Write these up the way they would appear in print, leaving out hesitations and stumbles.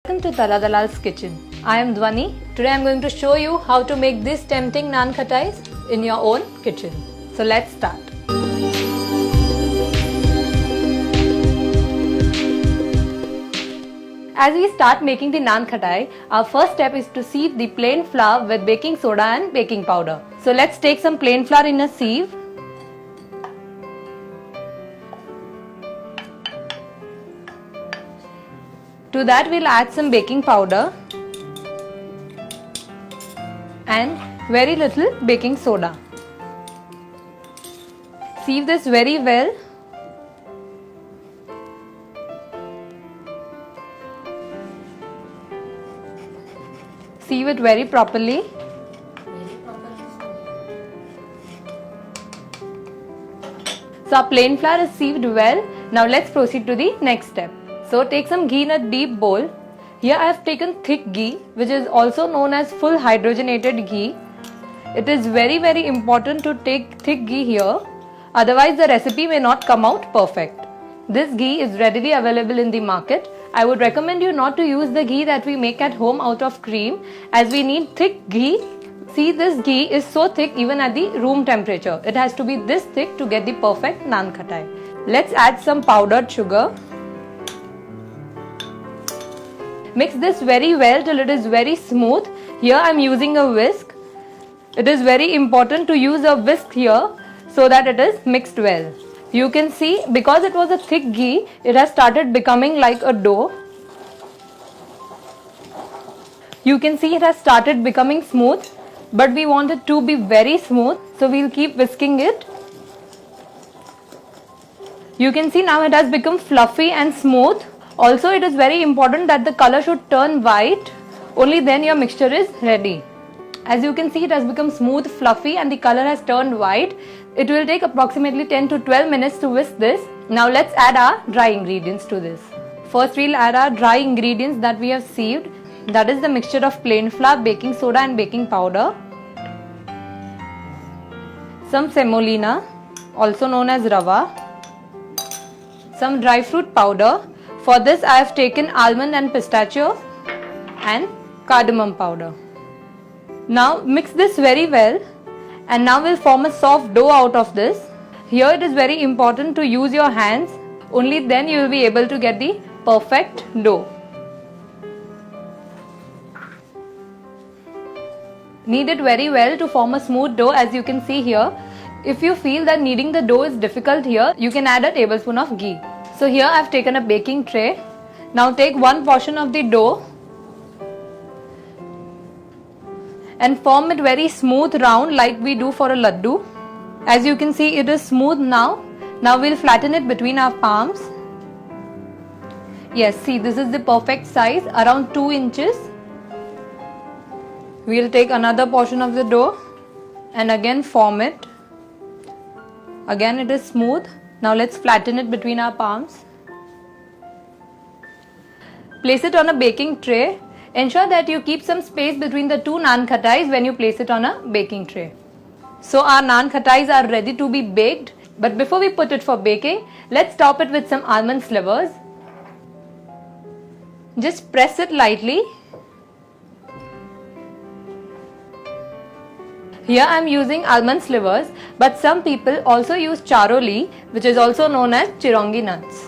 Welcome to Dalal's kitchen. I am Dwani. Today I am going to show you how to make these tempting Nankathais in your own kitchen. So let's start. As we start making the Nankathai, our first step is to sieve the plain flour with baking soda and baking powder. So let's take some plain flour in a sieve. To that we'll add some baking powder and very little baking soda. Sieve this very well. Sieve it very properly. So our plain flour is sieved well. Now let's proceed to the next step. So take some ghee in a deep bowl. Here I have taken thick ghee, which is also known as full hydrogenated ghee. It is very important to take thick ghee here, otherwise the recipe may not come out perfect. This ghee is readily available in the market. I would recommend you not to use the ghee that we make at home out of cream, as we need thick ghee. See, this ghee is so thick even at the room temperature. It has to be this thick to get the perfect Nankathai. Let's add some powdered sugar. Mix this very well till it is very smooth. Here I am using a whisk. It is very important to use a whisk here so that it is mixed well. You can see, because it was a thick ghee, it has started becoming like a dough. You can see it has started becoming smooth, but we want it to be very smooth, so we'll keep whisking it. You can see now it has become fluffy and smooth. Also, it is very important that the color should turn white. Only then your mixture is ready. As you can see, it has become smooth, fluffy, and the color has turned white. It will take approximately 10 to 12 minutes to whisk this. Now let's add our dry ingredients to this. First, we'll add our dry ingredients that we have sieved. That is the mixture of plain flour, baking soda, and baking powder. Some semolina, also known as rava. Some dry fruit powder. For this I have taken almond and pistachio and cardamom powder. Now mix this very well, and now we'll form a soft dough out of this. Here it is very important to use your hands, only then you will be able to get the perfect dough. Knead it very well to form a smooth dough, as you can see here. If you feel that kneading the dough is difficult here, you can add a tablespoon of ghee. So here I have taken a baking tray. Now take one portion of the dough and form it very smooth round like we do for a laddu. As you can see, it is smooth now. Now we'll flatten it between our palms. Yes, see, this is the perfect size, around 2 inches. We'll take another portion of the dough and again form it. Again it is smooth. Now let's flatten it between our palms. Place it on a baking tray. Ensure that you keep some space between the two Nankathais when you place it on a baking tray. So our Nankathais are ready to be baked. But before we put it for baking, let's top it with some almond slivers. Just press it lightly. Here I am using almond slivers, but some people also use charoli, which is also known as chirongi nuts.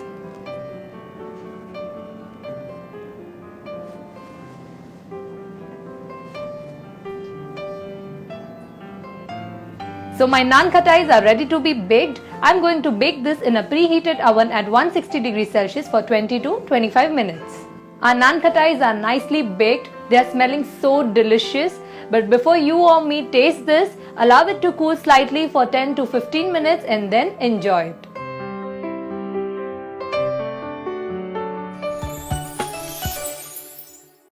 So my Nankathais are ready to be baked. I am going to bake this in a preheated oven at 160 degrees Celsius for 20 to 25 minutes. Our Nankathais are nicely baked. They are smelling so delicious. But before you or me taste this, allow it to cool slightly for 10 to 15 minutes and then enjoy it.